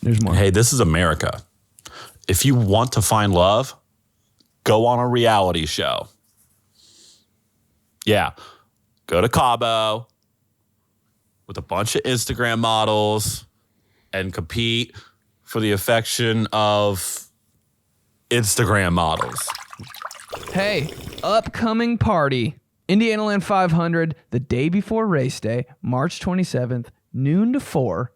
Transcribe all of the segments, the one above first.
There's more. Hey, this is America. If you want to find love, go on a reality show. Yeah. Go to Cabo with a bunch of Instagram models and compete for the affection of Instagram models. Hey, upcoming party. Indianaland 500, the day before race day, March 27th, noon to 4.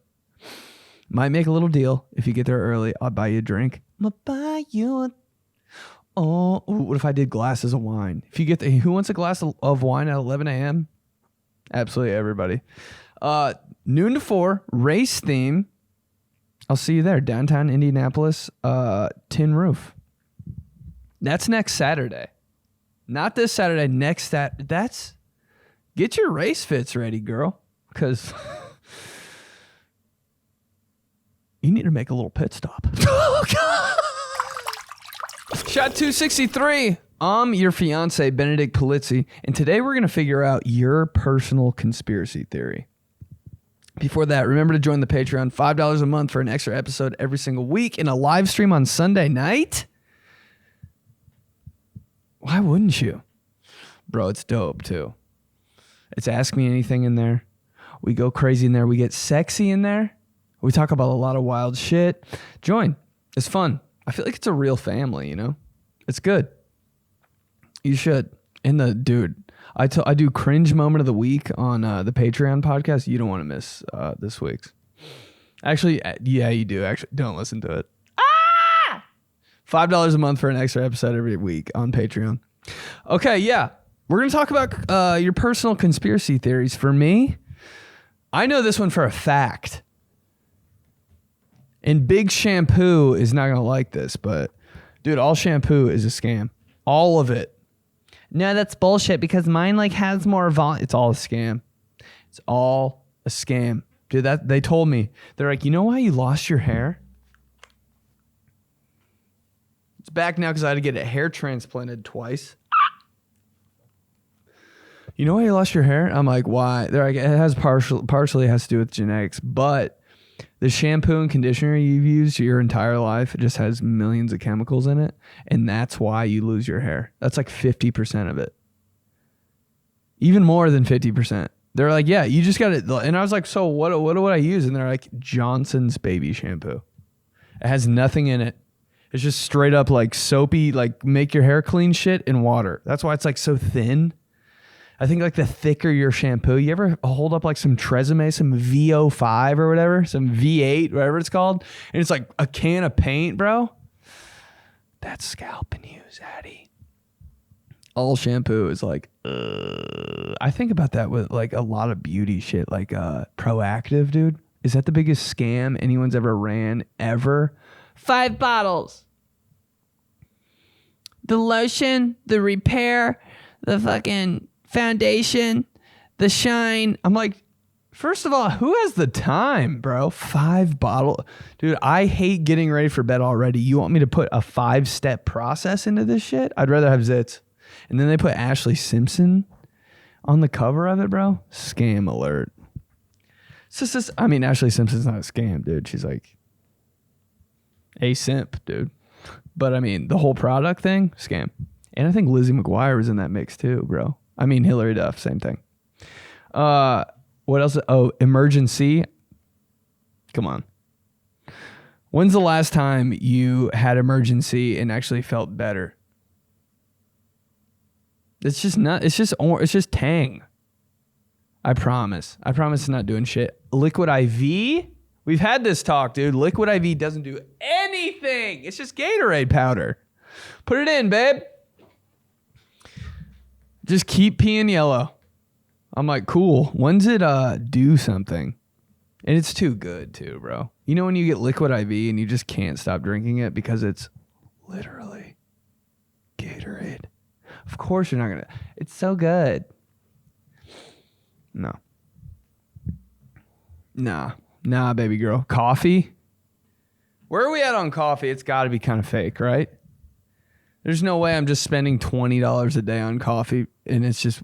Might make a little deal. If you get there early, I'll buy you a drink. I'm gonna buy you a... Oh, what if I did glasses of wine? If you get the... Who wants a glass of wine at 11 a.m.? Absolutely everybody. Noon to 4, race theme. I'll see you there. Downtown Indianapolis, Tin Roof. That's next Saturday. Not this Saturday, next Saturday. That's... Get your race fits ready, girl. Because... you need to make a little pit stop. Oh, God. Shot 263. I'm your fiance, Benedict Polizzi, and today we're going to figure out your personal conspiracy theory. Before that, remember to join the Patreon. $5 a month for an extra episode every single week and a live stream on Sunday night. Why wouldn't you? Bro, it's dope, too. It's Ask Me Anything in there. We go crazy in there. We get sexy in there. We talk about a lot of wild shit. Join. It's fun. I feel like it's a real family, you know? It's good. You should. And I do cringe moment of the week on the Patreon podcast. You don't want to miss this week's. Actually, yeah, you do. Actually, don't listen to it. $5 a month for an extra episode every week on Patreon. Okay, yeah. We're going to talk about your personal conspiracy theories. For me, I know this one for a fact. And Big Shampoo is not going to like this, but dude, all shampoo is a scam. All of it. No, that's bullshit because mine has more volume. It's all a scam. It's all a scam. Dude, they told me. They're like, you know why you lost your hair? It's back now because I had to get a hair transplanted twice. You know why you lost your hair? I'm like, why? They're like, it has partially has to do with genetics, but the shampoo and conditioner you've used your entire life, it just has millions of chemicals in it, and that's why you lose your hair. That's like 50% of it. Even more than 50%. They're like, yeah, you just got it. And I was like, so what would I use? And they're like, Johnson's baby shampoo. It has nothing in it. It's just straight up like soapy, like make your hair clean shit in water. That's why it's like so thin. I think like the thicker your shampoo, you ever hold up like some Tresemme, some VO5 or whatever, some V8, whatever it's called, and it's like a can of paint, bro? That's scalp news, Addy. All shampoo is like, I think about that with like a lot of beauty shit, like Proactive, dude. Is that the biggest scam anyone's ever ran, ever? 5 bottles. The lotion, the repair, the fucking foundation, the shine. I'm like, first of all, who has the time, bro? 5 bottles. Dude, I hate getting ready for bed already. You want me to put a 5-step process into this shit? I'd rather have zits. And then they put Ashley Simpson on the cover of it, bro. Scam alert. It's just this, I mean, Ashley Simpson's not a scam, dude. She's like a simp, dude. But I mean, the whole product thing, scam. And I think Lizzie McGuire was in that mix too, bro. I mean, Hillary Duff, same thing. What else? Oh, emergency. Come on. When's the last time you had emergency and actually felt better? It's just not, it's just Tang. I promise it's not doing shit. Liquid IV? We've had this talk, dude. Liquid IV doesn't do anything. It's just Gatorade powder. Put it in, babe. Just keep peeing yellow. I'm like, cool. When's it do something? And it's too good too, bro. You know when you get Liquid IV and you just can't stop drinking it because it's literally Gatorade. Of course you're not going to. It's so good. No. Nah, baby girl. Coffee? Where are we at on coffee? It's got to be kind of fake, right? There's no way I'm just spending $20 a day on coffee and it's just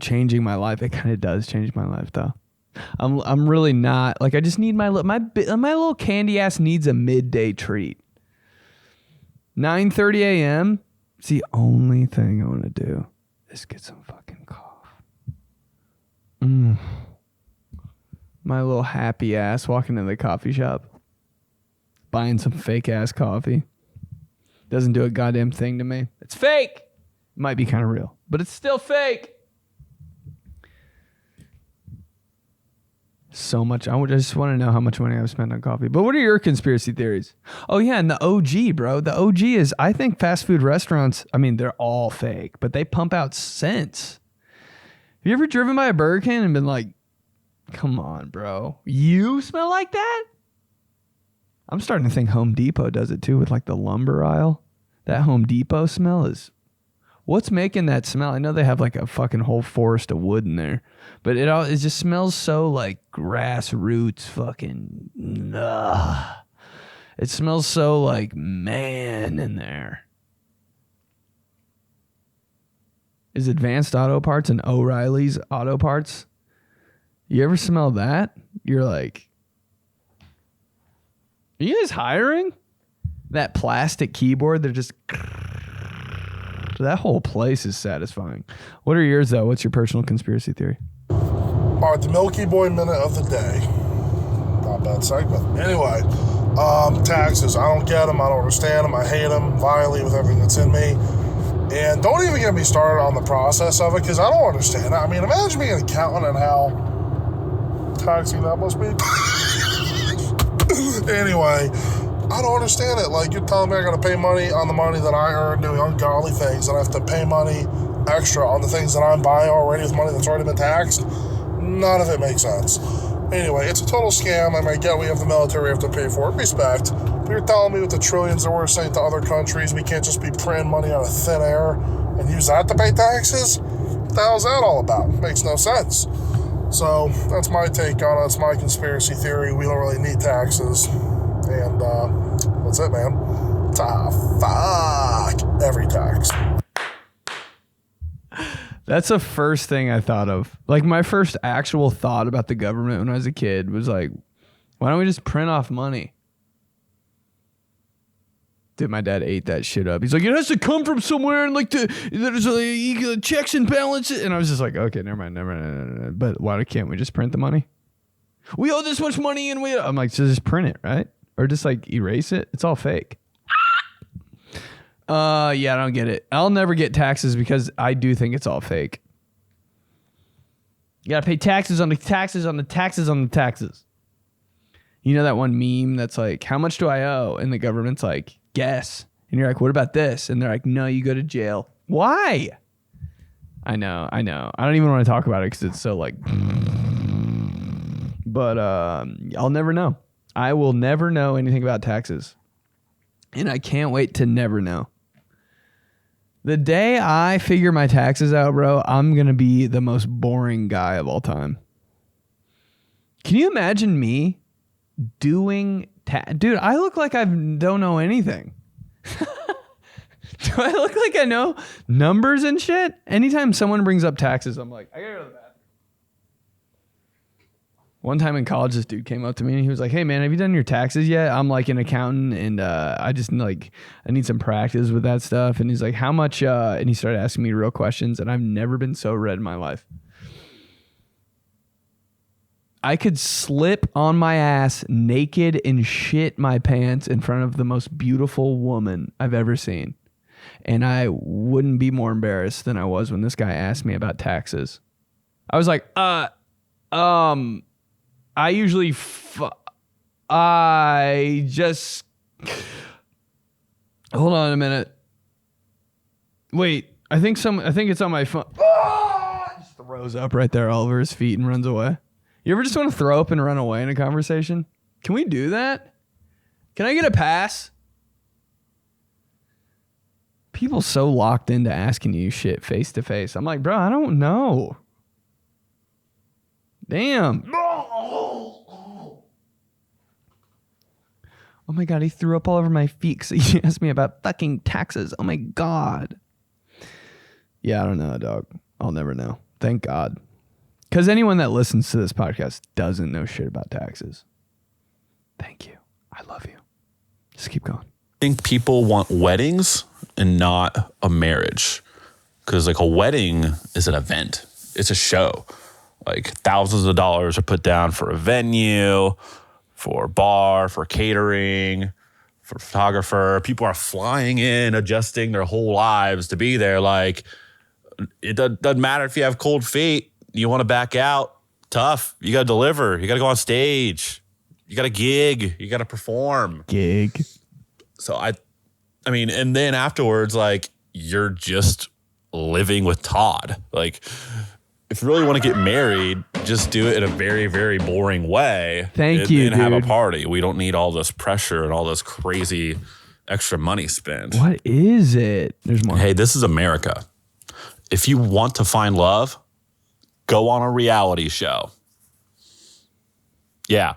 changing my life. It kind of does change my life, though. I'm really not. Like, I just need my little candy ass needs a midday treat. 9:30 a.m. It's the only thing I want to do is get some fucking cough. My little happy ass walking into the coffee shop, buying some fake ass coffee. Doesn't do a goddamn thing to me. It's fake. It might be kind of real, but it's still fake. So much. I just want to know how much money I've spent on coffee. But what are your conspiracy theories? Oh, yeah. And the OG, bro. The OG is, I think fast food restaurants, I mean, they're all fake, but they pump out scents. Have you ever driven by a Burger King and been like, come on, bro. You smell like that? I'm starting to think Home Depot does it too with like the lumber aisle. That Home Depot smell is... What's making that smell? I know they have like a fucking whole forest of wood in there, but it just smells so like grassroots fucking. It smells so like man in there. Is Advanced Auto Parts and O'Reilly's Auto Parts? You ever smell that? You're like, are you guys hiring? That plastic keyboard, they're just... That whole place is satisfying. What are yours, though? What's your personal conspiracy theory? All right, the Milky Boy minute of the day. Not a bad segment. Anyway, taxes. I don't get them. I don't understand them. I hate them. Violate with everything that's in me. And don't even get me started on the process of it, because I don't understand it. I mean, imagine being an accountant and how taxing that must be. Anyway, I don't understand it. Like, you're telling me I got to pay money on the money that I earn doing ungodly things, and I have to pay money extra on the things that I'm buying already with money that's already been taxed? None of it makes sense. Anyway, it's a total scam. I might get we have the military we have to pay for it. Respect. But you're telling me with the trillions that we're sending to other countries, we can't just be printing money out of thin air and use that to pay taxes? What the hell is that all about? Makes no sense. So that's my take on it. That's my conspiracy theory. We don't really need taxes. And that's it, man. Fuck every tax. That's the first thing I thought of. Like, my first actual thought about the government when I was a kid was like, why don't we just print off money? Dude, my dad ate that shit up. He's like, it has to come from somewhere, and like there's like checks and balances. And I was just like, okay, never mind. But why can't we just print the money? We owe this much money, and I'm like, so just print it, right? Or just like erase it. It's all fake. Yeah, I don't get it. I'll never get taxes because I do think it's all fake. You gotta pay taxes on the taxes on the taxes on the taxes. You know that one meme that's like, how much do I owe? And the government's like, guess. And you're like, what about this? And they're like, no, you go to jail. Why? I know. I don't even want to talk about it because it's so like... But I'll never know. I will never know anything about taxes. And I can't wait to never know. The day I figure my taxes out, bro, I'm going to be the most boring guy of all time. Can you imagine me doing... Dude, I look like I don't know anything. Do I look like I know numbers and shit? Anytime someone brings up taxes, I'm like, I gotta go to the bathroom. One time in college, this dude came up to me and he was like, hey man, have you done your taxes yet? I'm like an accountant and I need some practice with that stuff. And he's like, how much? And he started asking me real questions, and I've never been so red in my life. I could slip on my ass naked and shit my pants in front of the most beautiful woman I've ever seen. And I wouldn't be more embarrassed than I was when this guy asked me about taxes. I was like, I usually, I just, hold on a minute. Wait, I think it's on my phone. Just throws up right there all over his feet and runs away. You ever just want to throw up and run away in a conversation? Can we do that? Can I get a pass? People so locked into asking you shit face to face. I'm like, bro, I don't know. Damn. Oh my God, he threw up all over my feet because he asked me about fucking taxes. Oh my God. Yeah, I don't know, dog. I'll never know. Thank God. Because anyone that listens to this podcast doesn't know shit about taxes. Thank you. I love you. Just keep going. I think people want weddings and not a marriage. Because like a wedding is an event. It's a show. Like thousands of dollars are put down for a venue, for a bar, for catering, for a photographer. People are flying in, adjusting their whole lives to be there. Like it doesn't matter if you have cold feet. You want to back out. Tough. You got to deliver. You got to go on stage. You got to gig. You got to perform. Gig. So I mean, and then afterwards, like you're just living with Todd. Like if you really want to get married, just do it in a very, very boring way. Thank you, and have a dude. party. We don't need all this pressure and all this crazy extra money spent. What is it? There's more. Hey, this is America. If you want to find love, go on a reality show. Yeah.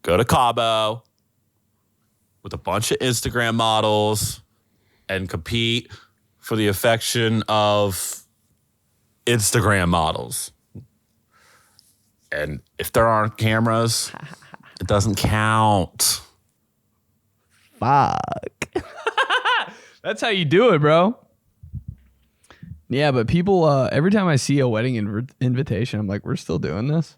Go to Cabo with a bunch of Instagram models and compete for the affection of Instagram models. And if there aren't cameras, it doesn't count. Fuck. That's how you do it, bro. Yeah, but people, every time I see a wedding invitation, I'm like, we're still doing this?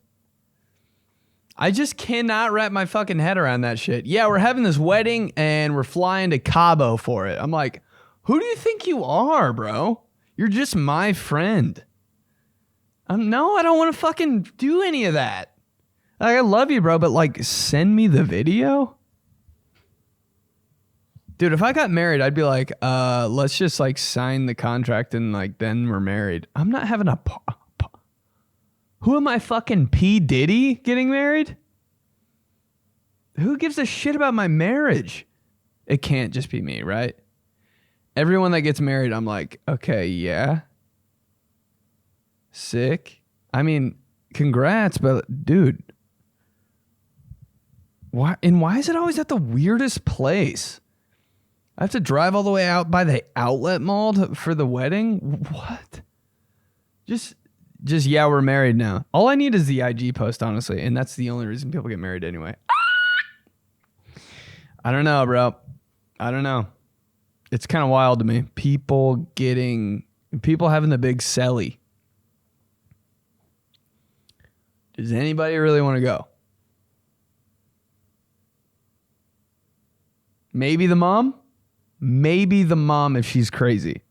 I just cannot wrap my fucking head around that shit. Yeah, we're having this wedding and we're flying to Cabo for it. I'm like, who do you think you are, bro? You're just my friend. No, I don't want to fucking do any of that. Like, I love you, bro, but like, send me the video. Dude, if I got married, I'd be like, let's just like sign the contract and like then we're married. I'm not having a... Who am I, fucking P. Diddy getting married? Who gives a shit about my marriage? It can't just be me, right? Everyone that gets married, I'm like, okay, yeah. Sick. I mean, congrats, but dude. Why is it always at the weirdest place? I have to drive all the way out by the outlet mall for the wedding? What? Just yeah, we're married now. All I need is the IG post, honestly, and that's the only reason people get married anyway. I don't know, bro. I don't know. It's kind of wild to me. People having the big celly. Does anybody really want to go? Maybe the mom? Maybe the mom if she's crazy.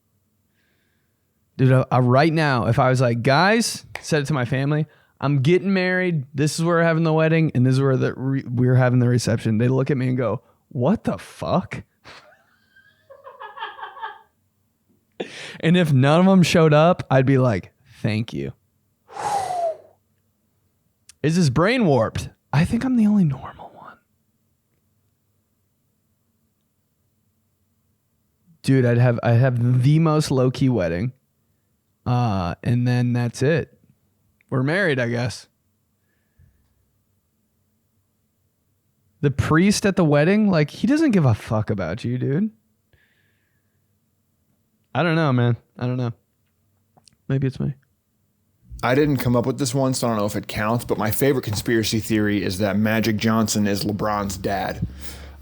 Dude, right now, if I was like, guys, said it to my family, I'm getting married. This is where we're having the wedding, and this is where we're having the reception. They look at me and go, what the fuck? And if none of them showed up, I'd be like, thank you. Is this brain warped? I think I'm the only normal one. Dude, I'd have the most low-key wedding. And then that's it. We're married, I guess. The priest at the wedding, like, he doesn't give a fuck about you, dude. I don't know, man. I don't know. Maybe it's me. I didn't come up with this one, so I don't know if it counts, but my favorite conspiracy theory is that Magic Johnson is LeBron's dad.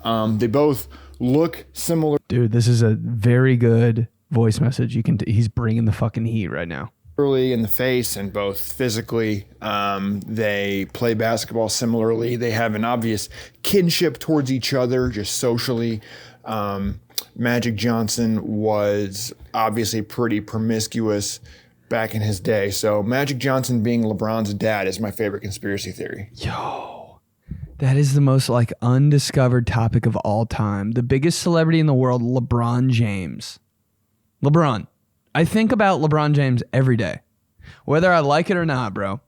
They both look similar. Dude, this is a very good voice message. He's bringing the fucking heat right now. Early in the face and both physically. They play basketball similarly. They have an obvious kinship towards each other, just socially. Magic Johnson was obviously pretty promiscuous back in his day. So Magic Johnson being LeBron's dad is my favorite conspiracy theory. Yo, that is the most like undiscovered topic of all time. The biggest celebrity in the world, LeBron James. LeBron. I think about LeBron James every day, whether I like it or not, bro.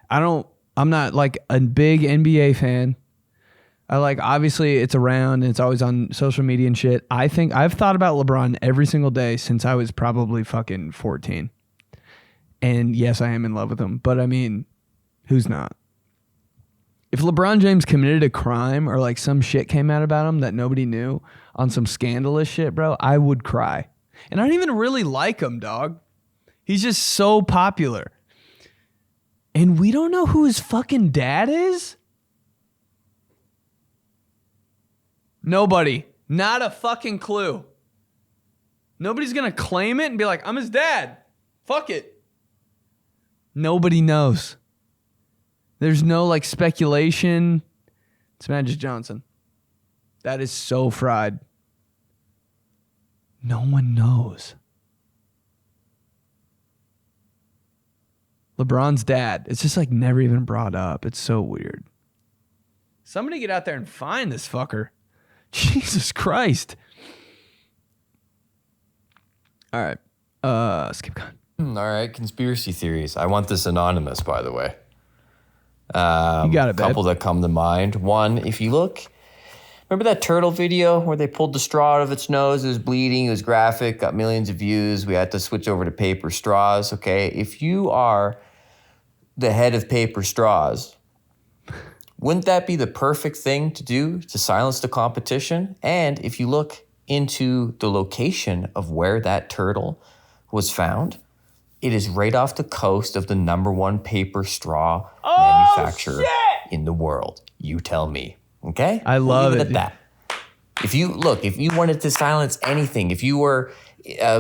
I'm not like a big NBA fan. I like, obviously it's around and it's always on social media and shit. I think I've thought about LeBron every single day since I was probably fucking 14. And yes, I am in love with him, but I mean, who's not? If LeBron James committed a crime or like some shit came out about him that nobody knew on some scandalous shit, bro, I would cry. And I don't even really like him, dog. He's just so popular. And we don't know who his fucking dad is? Nobody. Not a fucking clue. Nobody's going to claim it and be like, I'm his dad. Fuck it. Nobody knows. There's no like speculation. It's Magic Johnson. That is so fried. No one knows. LeBron's dad. It's just like never even brought up. It's so weird. Somebody get out there and find this fucker. Jesus Christ. All right. Let's keep going. All right. Conspiracy theories. I want this anonymous, by the way. You got it, A couple that come to mind. One, if you look, remember that turtle video where they pulled the straw out of its nose? It was bleeding. It was graphic. Got millions of views. We had to switch over to paper straws. Okay. If you are the head of paper straws, wouldn't that be the perfect thing to do to silence the competition? And if you look into the location of where that turtle was found, it is right off the coast of the #1 paper straw manufacturer in the world. You tell me, okay? I love Leave it. at that. If you wanted to silence anything, if you were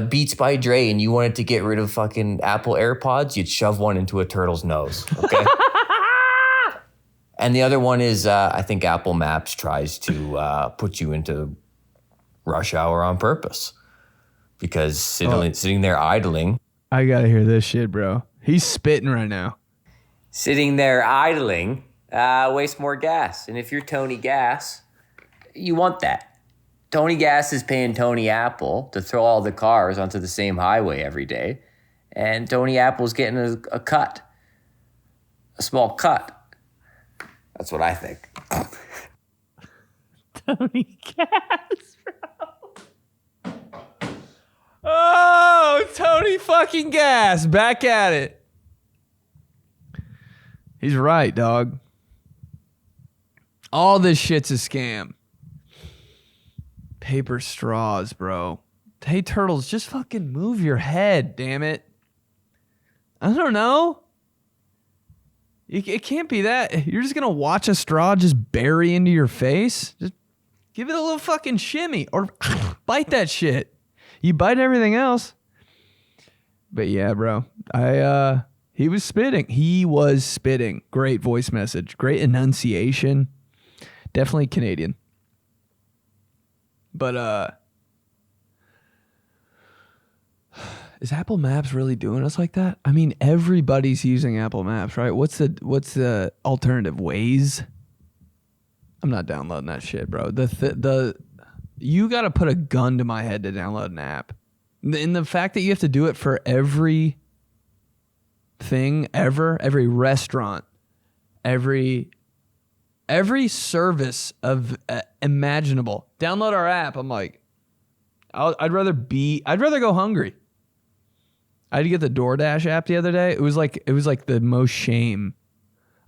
Beats by Dre and you wanted to get rid of fucking Apple AirPods, you'd shove one into a turtle's nose, okay? And the other one is, I think Apple Maps tries to put you into rush hour on purpose because sitting there idling. I gotta hear this shit, bro. He's spitting right now. Sitting there idling wastes more gas. And if you're Tony Gas, you want that. Tony Gas is paying Tony Apple to throw all the cars onto the same highway every day. And Tony Apple's getting a cut, a small cut. That's what I think. Tony Gas, bro. Oh, Tony fucking Gas. Back at it. He's right, dog. All this shit's a scam. Paper straws, bro. Hey, turtles, just fucking move your head, damn it. I don't know. It can't be that. You're just going to watch a straw just bury into your face? Just give it a little fucking shimmy or bite that shit. You bite everything else. But yeah, bro. He was spitting. He was spitting. Great voice message. Great enunciation. Definitely Canadian. But is Apple Maps really doing us like that? I mean, everybody's using Apple Maps, right? What's the alternative? Waze? I'm not downloading that shit, bro. You got to put a gun to my head to download an app. And the fact that you have to do it for every thing ever, every restaurant, every service of imaginable. Download our app. I'm like, I'd rather go hungry. I had to get the DoorDash app the other day. It was like the most shame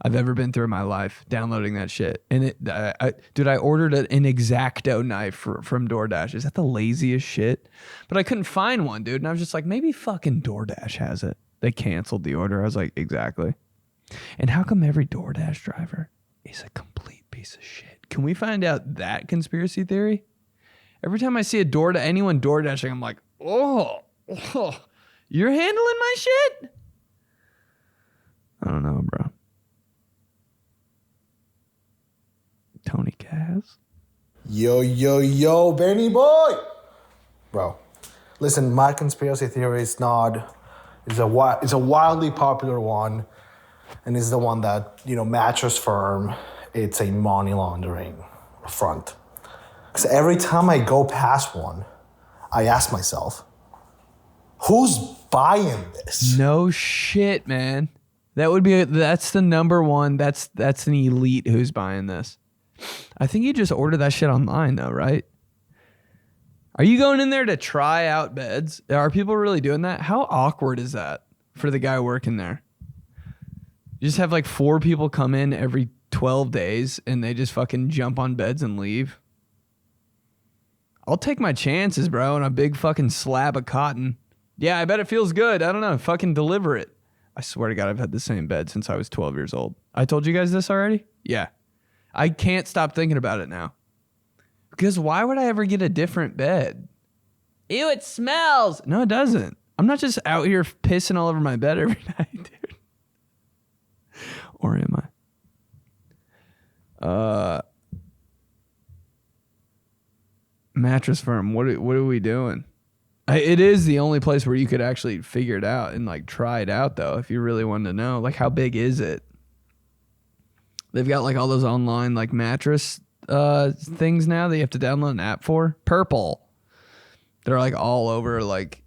I've ever been through in my life downloading that shit. And I ordered an X-Acto knife from DoorDash. Is that the laziest shit? But I couldn't find one, dude. And I was just like, maybe fucking DoorDash has it. They canceled the order. I was like, exactly. And how come every DoorDash driver is a complete piece of shit? Can we find out that conspiracy theory? Every time I see anyone door dashing, I'm like, oh, you're handling my shit? I don't know, bro. Tony Cass? Yo, Benny boy! Bro, listen, my conspiracy theory is it's a wildly popular one, and it's the one that, Mattress firm, it's a money laundering front. Because every time I go past one, I ask myself, who's buying this? No shit, man. That's the number one. That's an elite who's buying this. I think you just ordered that shit online though, right? Are you going in there to try out beds? Are people really doing that? How awkward is that for the guy working there? You just have like 4 people come in every 12 days and they just fucking jump on beds and leave. I'll take my chances, bro, on a big fucking slab of cotton. Yeah, I bet it feels good. I don't know. Fucking deliver it. I swear to God, I've had the same bed since I was 12 years old. I told you guys this already? Yeah. I can't stop thinking about it now. Because why would I ever get a different bed? Ew, it smells. No, it doesn't. I'm not just out here pissing all over my bed every night, dude. Or am I? Mattress Firm, what are we doing? It is the only place where you could actually figure it out and like try it out though, if you really wanted to know. Like, how big is it? They've got like all those online like mattress things now that you have to download an app for. Purple. They're like all over like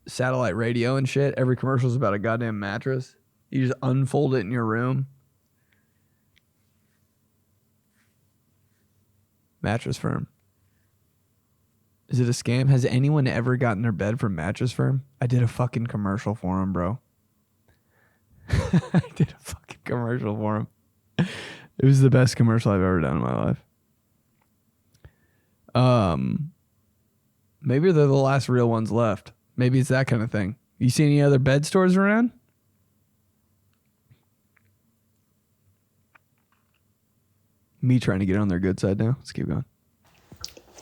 satellite radio and shit. Every commercial is about a goddamn mattress. You just unfold it in your room. Mattress Firm. Is it a scam? Has anyone ever gotten their bed from Mattress Firm? I did a fucking commercial for them, bro. I did a fucking commercial for them. It was the best commercial I've ever done in my life. Maybe they're the last real ones left. Maybe it's that kind of thing. You see any other bed stores around? Me trying to get on their good side now. Let's keep going.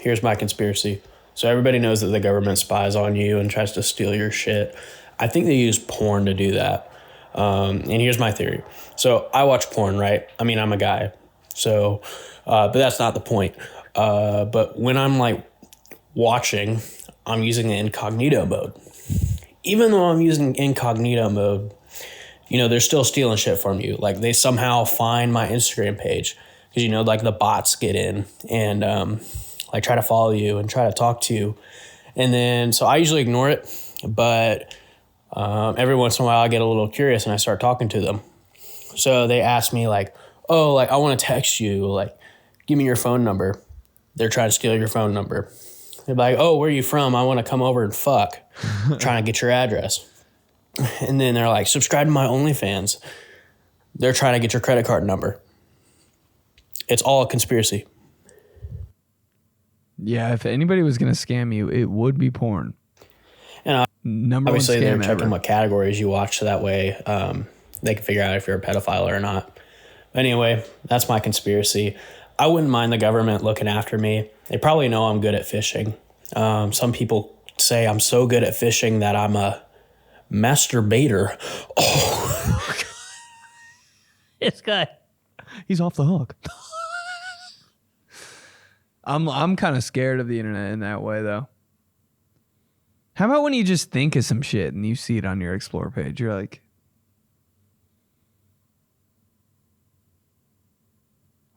Here's my conspiracy. So everybody knows that the government spies on you and tries to steal your shit. I think they use porn to do that. And here's my theory. So I watch porn, right? I mean, I'm a guy. So, but that's not the point. But when I'm like watching, I'm using the incognito mode. Even though I'm using incognito mode, you know, they're still stealing shit from you. Like they somehow find my Instagram page because, you know, like the bots get in and, like try to follow you and try to talk to you. And then, so I usually ignore it, but every once in a while I get a little curious and I start talking to them. So they ask me like, oh, like I want to text you, like, give me your phone number. They're trying to steal your phone number. They're like, oh, where are you from? I want to come over and fuck. Trying to get your address. And then they're like, subscribe to my OnlyFans. They're trying to get your credit card number. It's all a conspiracy. Yeah, if anybody was going to scam you, it would be porn. And Number obviously one scam they're checking ever. what categories you watch so that way they can figure out if you're a pedophile or not. Anyway, that's my conspiracy. I wouldn't mind the government looking after me. They probably know I'm good at fishing. Some people say I'm so good at fishing that I'm a masturbator. Oh. This guy. He's off the hook. I'm kind of scared of the internet in that way, though. How about when you just think of some shit and you see it on your Explore page? You're like,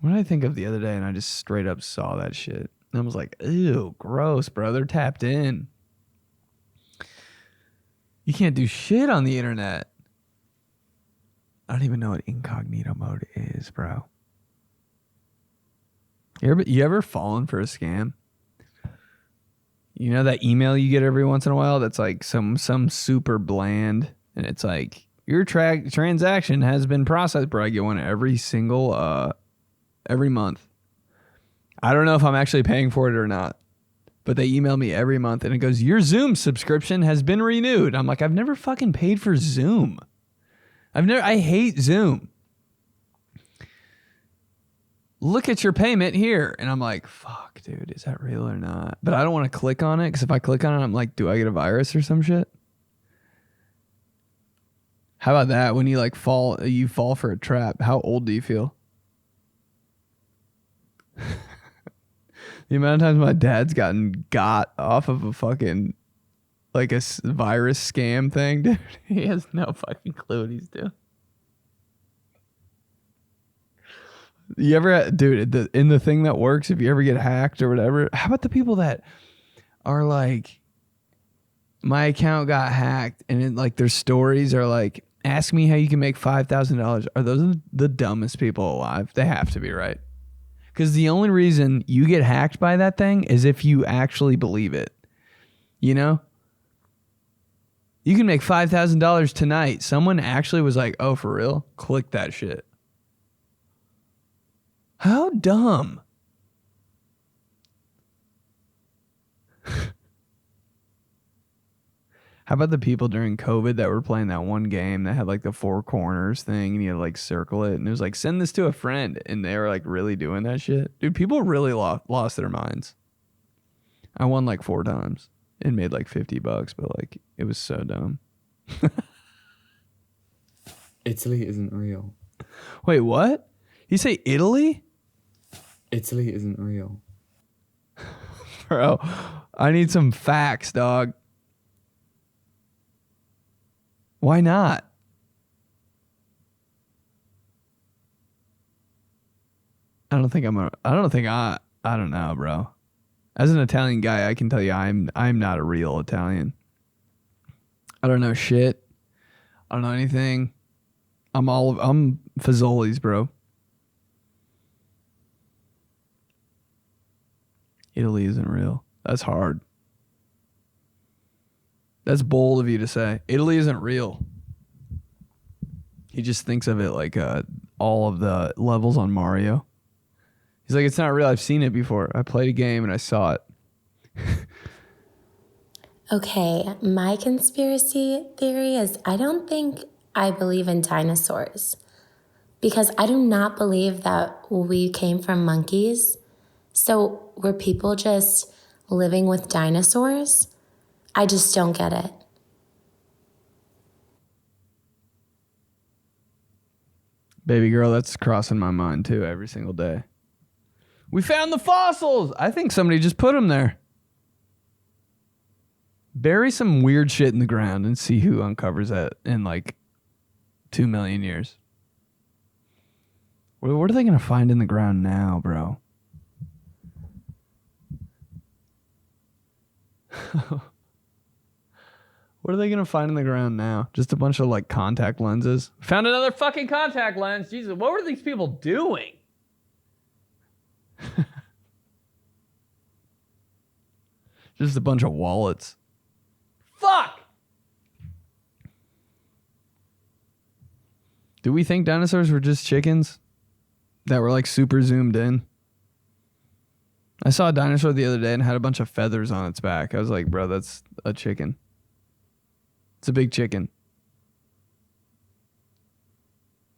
what did I think of the other day? And I just straight up saw that shit. And I was like, ew, gross, bro. They're tapped in. You can't do shit on the internet. I don't even know what incognito mode is, bro. You ever fallen for a scam? You know that email you get every once in a while that's like some super bland, and it's like, your transaction has been processed, bro. I get one every month. I don't know if I'm actually paying for it or not, but they email me every month and it goes, your Zoom subscription has been renewed. I'm like, I've never fucking paid for Zoom. I hate Zoom. Look at your payment here. And I'm like, fuck, dude, is that real or not? But I don't want to click on it because if I click on it, I'm like, do I get a virus or some shit? How about that? When you like fall for a trap, how old do you feel? The amount of times my dad's got off of a fucking like a virus scam thing, dude. He has no fucking clue what he's doing. You ever, dude, in the thing that works, if you ever get hacked or whatever, how about the people that are like, my account got hacked and it, like their stories are like, ask me how you can make $5,000. Are those the dumbest people alive? They have to be, right? Because the only reason you get hacked by that thing is if you actually believe it. You know? You can make $5,000 tonight. Someone actually was like, oh, for real? Click that shit. How dumb. How about the people during COVID that were playing that one game that had like the 4 corners thing and you had to like circle it and it was like, send this to a friend. And they were like really doing that shit. Dude, people really lost their minds. I won like 4 times and made like $50, but like it was so dumb. Italy isn't real. Wait, what? You say Italy? Italy isn't real. Bro, I need some facts, dog. Why not? I don't know, bro. As an Italian guy, I can tell you I'm not a real Italian. I don't know shit. I don't know anything. I'm Fazoli's, bro. Italy isn't real. That's hard. That's bold of you to say. Italy isn't real. He just thinks of it like all of the levels on Mario. He's like, it's not real. I've seen it before. I played a game and I saw it. Okay, my conspiracy theory is I don't think I believe in dinosaurs because I do not believe that we came from monkeys. So were people just living with dinosaurs? I just don't get it. Baby girl, that's crossing my mind too every single day. We found the fossils. I think somebody just put them there. Bury some weird shit in the ground and see who uncovers that in like 2 million years. What are they going to find in the ground now, bro? What are they going to find in the ground now? Just a bunch of like contact lenses. Found another fucking contact lens. Jesus, what were these people doing? Just a bunch of wallets. Fuck! Do we think dinosaurs were just chickens that were like super zoomed in? I saw a dinosaur the other day and had a bunch of feathers on its back. I was like, bro, that's a chicken. It's a big chicken.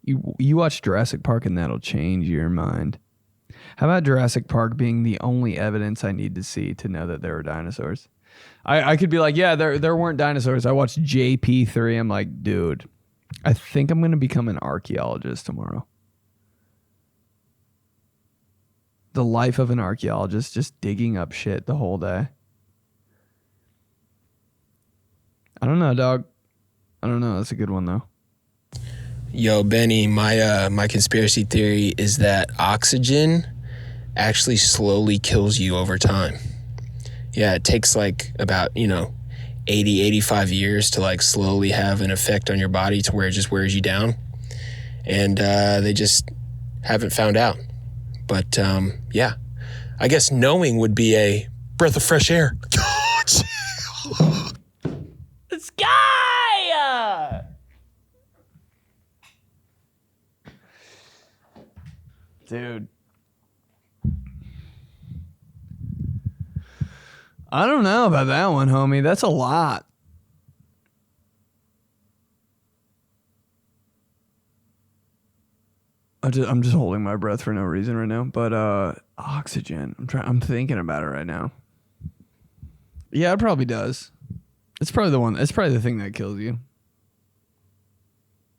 You watch Jurassic Park and that'll change your mind. How about Jurassic Park being the only evidence I need to see to know that there were dinosaurs? I could be like, yeah, there weren't dinosaurs. I watched JP3. I'm like, dude, I think I'm going to become an archaeologist tomorrow. The life of an archaeologist, just digging up shit the whole day. I don't know, dog. I don't know. That's a good one, though. Yo, Benny, my conspiracy theory is that oxygen actually slowly kills you over time. Yeah, it takes like about, 80, 85 years to like slowly have an effect on your body to where it just wears you down. And they just haven't found out. But yeah, I guess knowing would be a breath of fresh air. The sky! Dude. I don't know about that one, homie. That's a lot. I'm just holding my breath for no reason right now. But oxygen. I'm thinking about it right now. Yeah, it probably does. It's probably the thing that kills you.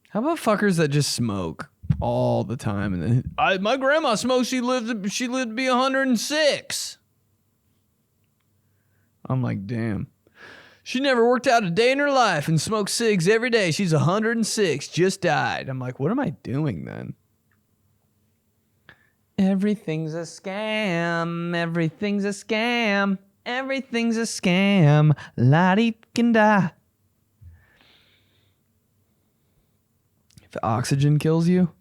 How about fuckers that just smoke all the time? And then my grandma smoked. She lived to be 106. I'm like, damn. She never worked out a day in her life and smoked cigs every day. She's 106. Just died. I'm like, what am I doing then? Everything's a scam. Everything's a scam. Everything's a scam. La-dee-can-da. If oxygen kills you,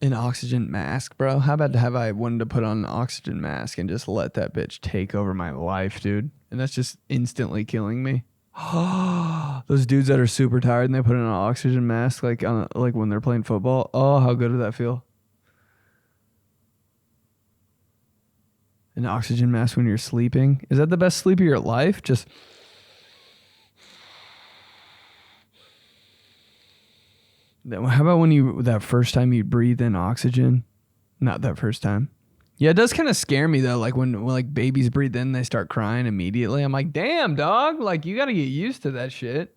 an oxygen mask, bro. How about have I wanted to put on an oxygen mask and just let that bitch take over my life, dude? And that's just instantly killing me. Those dudes that are super tired and they put in an oxygen mask like when they're playing football. Oh, how good would that feel? An oxygen mask when you're sleeping. Is that the best sleep of your life? Just how about when that first time you breathe in oxygen? Not that first time. Yeah, it does kind of scare me though. Like when like babies breathe in, they start crying immediately. I'm like, damn, dog. Like you got to get used to that shit.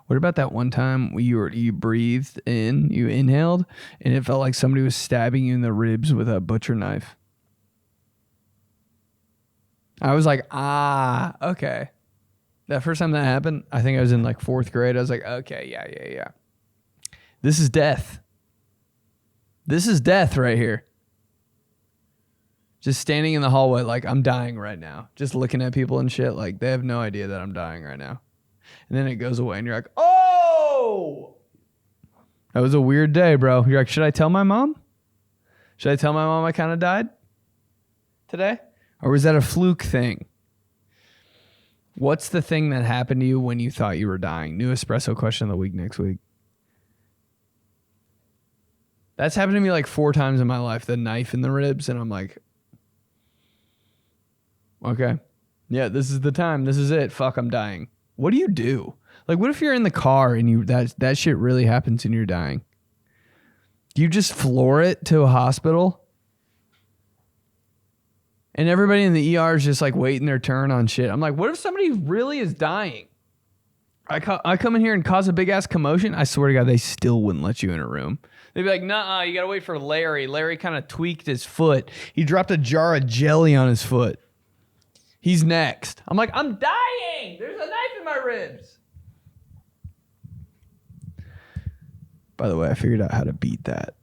What about that one time you breathed in, you inhaled, and it felt like somebody was stabbing you in the ribs with a butcher knife? I was like, okay. That first time that happened, I think I was in like 4th grade. I was like, okay, yeah. This is death. This is death right here. Just standing in the hallway like I'm dying right now. Just looking at people and shit like they have no idea that I'm dying right now. And then it goes away and you're like, oh! That was a weird day, bro. You're like, should I tell my mom? Should I tell my mom I kind of died today? Or was that a fluke thing? What's the thing that happened to you when you thought you were dying? New espresso question of the week next week. That's happened to me like 4 times in my life. The knife in the ribs. And I'm like, okay. Yeah, this is the time. This is it. Fuck, I'm dying. What do you do? Like, what if you're in the car and that shit really happens and you're dying? Do you just floor it to a hospital? And everybody in the ER is just like waiting their turn on shit. I'm like, what if somebody really is dying? I come in here and cause a big ass commotion. I swear to God, they still wouldn't let you in a room. They'd be like, nah, you gotta wait for Larry. Larry kind of tweaked his foot. He dropped a jar of jelly on his foot. He's next. I'm like, I'm dying. There's a knife in my ribs. By the way, I figured out how to beat that.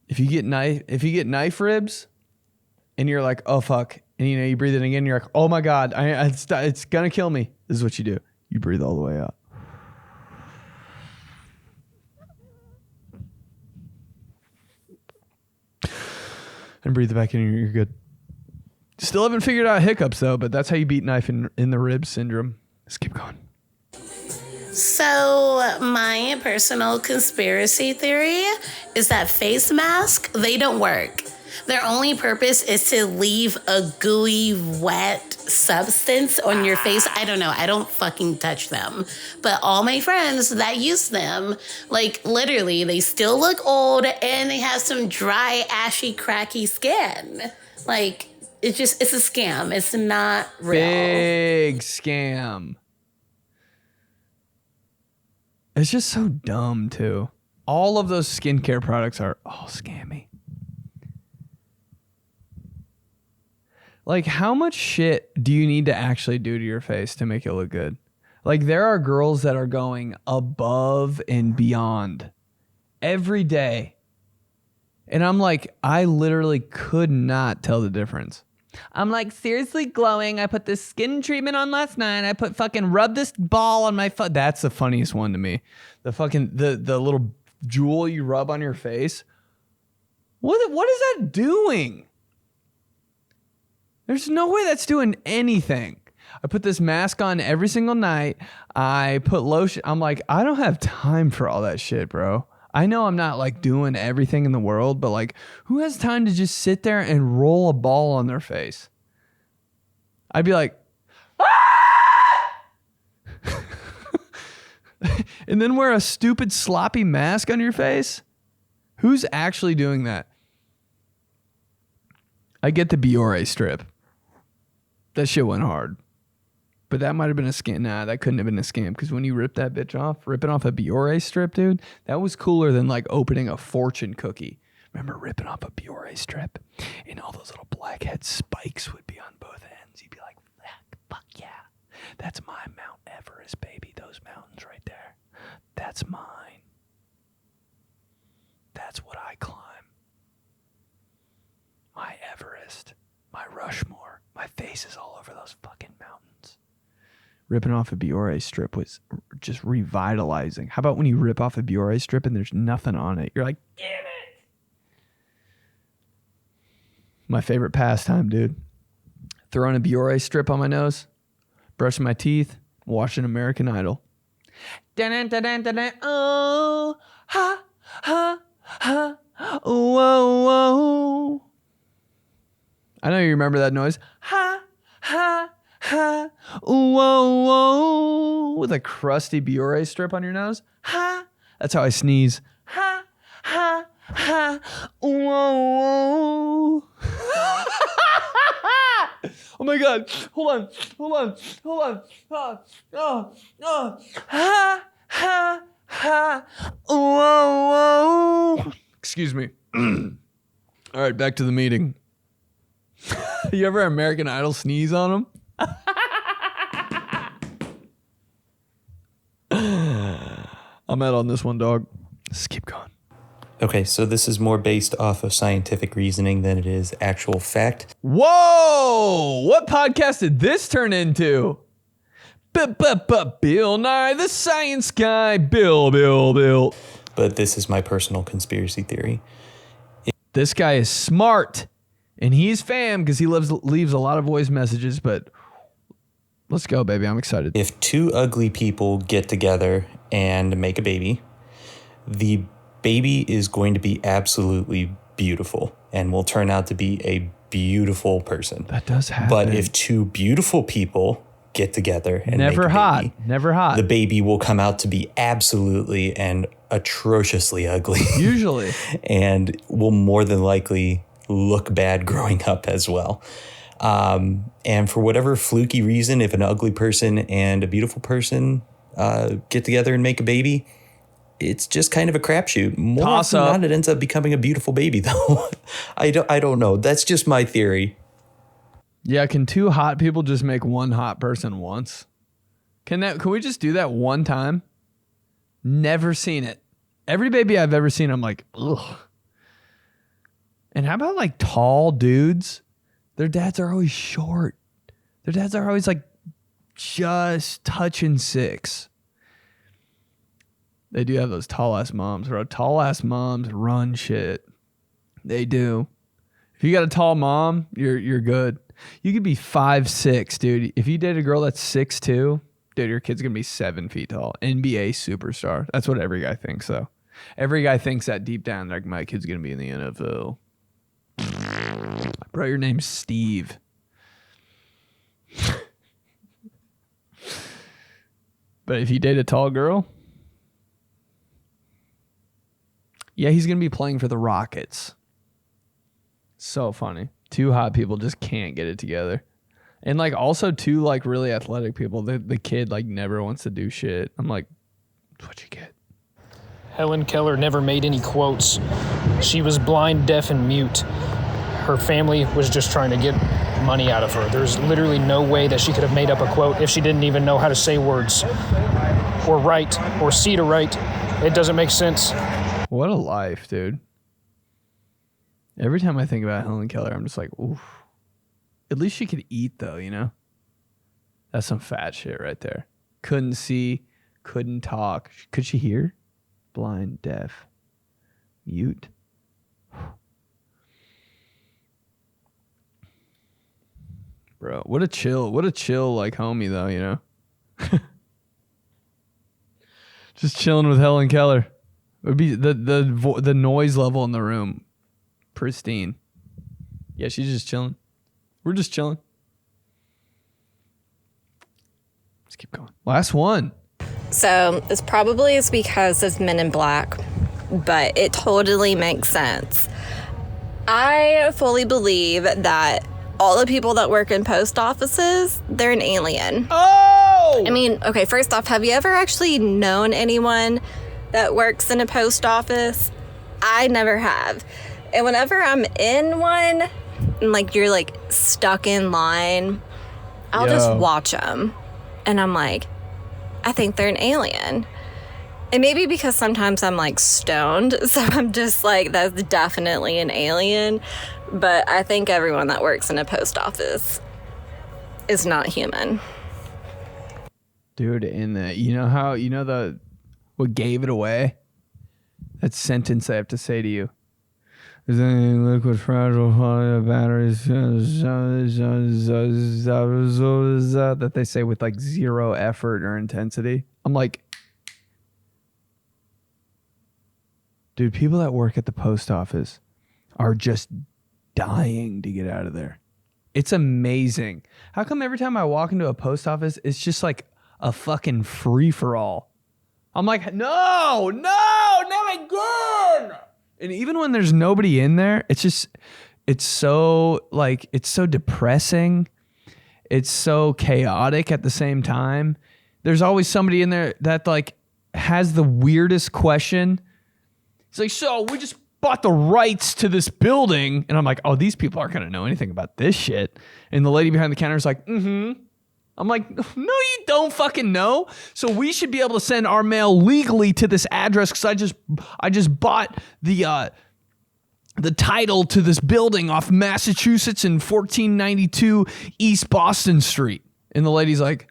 If you get knife ribs, and you're like, oh fuck, and you breathe it again, you're like, oh my God, it's gonna kill me. This is what you do. You breathe all the way out. And breathe it back in, and you're good. Still haven't figured out hiccups though, but that's how you beat knife in the ribs syndrome. Let's keep going. So my personal conspiracy theory is that face masks, they don't work. Their only purpose is to leave a gooey, wet substance on your face. I don't know. I don't fucking touch them. But all my friends that use them, like literally, they still look old and they have some dry, ashy, cracky skin. Like, it's a scam. It's not real. Big scam. It's just so dumb, too. All of those skincare products are all scammy. Like, how much shit do you need to actually do to your face to make it look good? Like, there are girls that are going above and beyond every day. And I'm like, I literally could not tell the difference. I'm like, seriously glowing. I put this skin treatment on last night. I put fucking rub this ball on my foot. That's the funniest one to me. The fucking, the little jewel you rub on your face. What is that doing? There's no way that's doing anything. I put this mask on every single night. I put lotion. I'm like, I don't have time for all that shit, bro. I know I'm not like doing everything in the world, but like, who has time to just sit there and roll a ball on their face? I'd be like, ah! And then wear a stupid sloppy mask on your face? Who's actually doing that? I get the Biore strip. That shit went hard. But that might have been a scam. Nah, that couldn't have been a scam. Because when you rip that bitch off, ripping off a Biore strip, dude, that was cooler than like opening a fortune cookie. Remember ripping off a Biore strip? And all those little blackhead spikes would be on both ends. You'd be like, fuck yeah. That's my Mount Everest, baby. Those mountains right there. That's mine. That's what I climb. My Everest. My Rushmore. My face is all over those fucking mountains. Ripping off a Biore strip was just revitalizing. How about when you rip off a Biore strip and there's nothing on it? You're like, damn it. My favorite pastime, dude. Throwing a Biore strip on my nose, brushing my teeth, watching American Idol. Oh, ha, ha, ha, whoa, whoa. I know you remember that noise. Ha, ha, ha, whoa, whoa. With a crusty Biore strip on your nose. Ha. That's how I sneeze. Ha, ha, ha, whoa, whoa. Oh my God. Hold on. Ha, ha, ha, whoa, whoa. Excuse me. All right, back to the meeting. You ever American Idol sneeze on them? I'm out on this one, dog. Let's keep going. Okay, so this is more based off of scientific reasoning than it is actual fact. Whoa! What podcast did this turn into? Bill Nye, the science guy. Bill. But this is my personal conspiracy theory. This guy is smart, and he's fam because he leaves a lot of voice messages, but let's go, baby. I'm excited. If two ugly people get together and make a baby, the baby is going to be absolutely beautiful and will turn out to be a beautiful person. That does happen. But if two beautiful people get together and never make a hot, baby, never hot, the baby will come out to be absolutely and atrociously ugly. Usually. And will more than likely look bad growing up as well. And for whatever fluky reason, if an ugly person and a beautiful person get together and make a baby, it's just kind of a crapshoot. More often than not, it ends up becoming a beautiful baby, though. I don't know. That's just my theory. Yeah, can two hot people just make one hot person once? Can we just do that one time? Never seen it. Every baby I've ever seen, I'm like, ugh. And how about like tall dudes? Their dads are always short. Their dads are always like just touching 6. They do have those tall ass moms, bro. Tall ass moms run shit. They do. If you got a tall mom, you're good. You could be 5'6", dude. If you date a girl that's 6'2", dude, your kid's gonna be 7 feet tall. NBA superstar. That's what every guy thinks, though. Every guy thinks that deep down, like, my kid's gonna be in the NFL. Bro, your name's Steve. But if you date a tall girl, yeah, he's going to be playing for the Rockets. So funny. Two hot people just can't get it together. And like also two like really athletic people. The kid like never wants to do shit. I'm like, what'd you get? Helen Keller never made any quotes. She was blind, deaf, and mute. Her family was just trying to get money out of her. There's literally no way that she could have made up a quote if she didn't even know how to say words or write or see to write. It doesn't make sense. What a life, dude. Every time I think about Helen Keller, I'm just like, oof. At least she could eat, though, you know? That's some fat shit right there. Couldn't see, couldn't talk. Could she hear? Blind, deaf, mute. Bro, what a chill like homie, though, you know? Just chilling with Helen Keller. It would be the noise level in the room pristine. Yeah, she's just chilling. We're just chilling. Let's keep going. Last one. So this probably is because of Men in Black, but it totally makes sense. I fully believe that all the people that work in post offices, they're an alien. Oh! I mean, okay, first off, have you ever actually known anyone that works in a post office? I never have. And whenever I'm in one, and like you're like stuck in line, I'll just watch them. And I'm like, I think they're an alien. And maybe because sometimes I'm like stoned, so I'm just like, that's definitely an alien. But I think everyone that works in a post office is not human. Dude, in the, what gave it away? That sentence I have to say to you. Is any liquid fragile batteries that they say with like zero effort or intensity? I'm like, dude, people that work at the post office are just dying to get out of there. It's amazing. How come every time I walk into a post office, it's just like a fucking free-for-all? I'm like, no, not again. And even when there's nobody in there, it's so depressing. It's so chaotic at the same time. There's always somebody in there that like has the weirdest question. It's like, so we just bought the rights to this building. And I'm like, oh, these people aren't going to know anything about this shit. And the lady behind the counter is like, mm-hmm. I'm like, no, you don't fucking know. So we should be able to send our mail legally to this address because I just bought the title to this building off Massachusetts in 1492 East Boston Street. And the lady's like,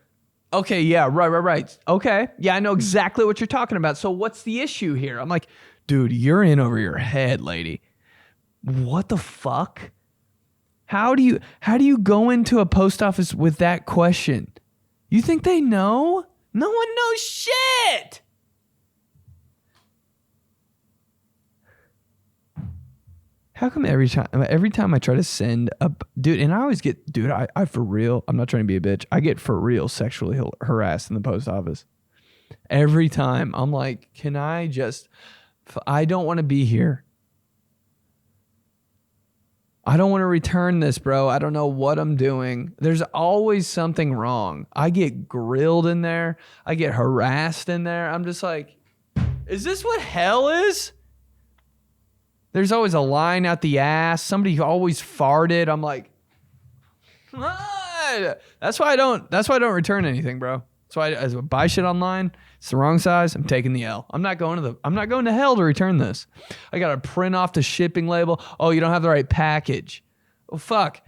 okay, yeah, right. Okay, yeah, I know exactly what you're talking about. So what's the issue here? I'm like, dude, you're in over your head, lady. What the fuck? How do you go into a post office with that question? You think they know? No one knows shit. How come every time I try to send a dude, and I always get, dude, I for real, I'm not trying to be a bitch. I get for real sexually harassed in the post office. Every time I'm like, I don't want to be here. I don't want to return this, bro. I don't know what I'm doing. There's always something wrong. I get grilled in there. I get harassed in there. I'm just like, is this what hell is? There's always a line out the ass. Somebody always farted. I'm like, ah! That's why I don't return anything, bro. That's why I buy shit online. It's the wrong size. I'm taking the L. I'm not going to hell to return this. I got to print off the shipping label. Oh, you don't have the right package. Oh, fuck.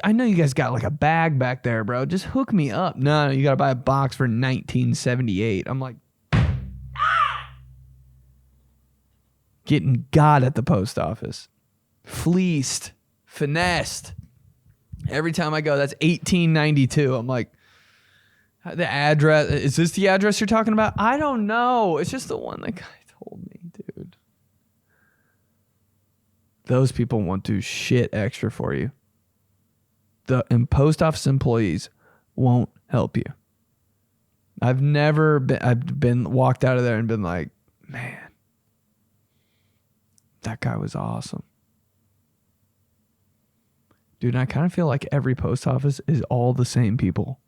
I know you guys got like a bag back there, bro. Just hook me up. No, you got to buy a box for $19.78. I'm like, getting got at the post office. Fleeced. Finessed. Every time I go, that's $18.92. I'm like, the address, is this the address you're talking about? I don't know. It's just the one that guy told me, dude. Those people won't do shit extra for you. And post office employees won't help you. I've been walked out of there and been like, man, that guy was awesome. Dude, I kind of feel like every post office is all the same people.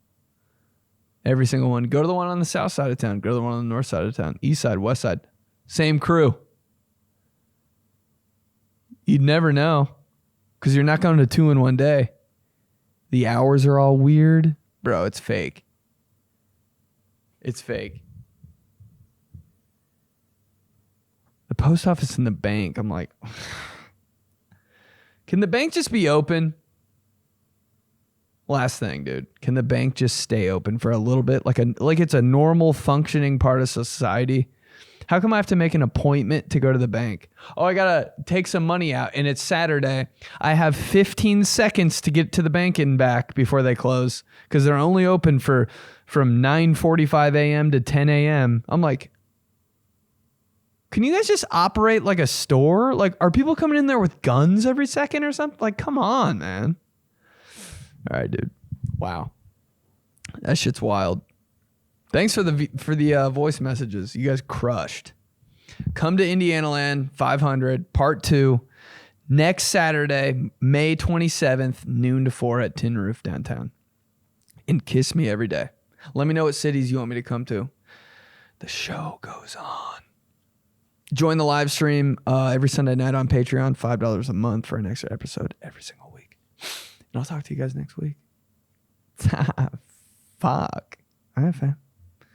Every single one. Go to the one on the south side of town. Go to the one on the north side of town. East side, west side. Same crew. You'd never know because you're not going to two in one day. The hours are all weird. Bro, it's fake. It's fake. The post office and the bank, I'm like, can the bank just be open? Last thing, dude. Can the bank just stay open for a little bit? Like it's a normal functioning part of society? How come I have to make an appointment to go to the bank? Oh, I got to take some money out and it's Saturday. I have 15 seconds to get to the bank and back before they close because they're only open from 9:45 a.m. to 10 a.m. I'm like, can you guys just operate like a store? Like, are people coming in there with guns every second or something? Like, come on, man. All right, dude. Wow. That shit's wild. Thanks for the voice messages. You guys crushed. Come to Indianaland 500 Part 2 next Saturday, May 27th, noon to 4 at Tin Roof downtown. And kiss me every day. Let me know what cities you want me to come to. The show goes on. Join the live stream every Sunday night on Patreon. $5 a month for an extra episode every single week. And I'll talk to you guys next week. Fuck. All right, fam.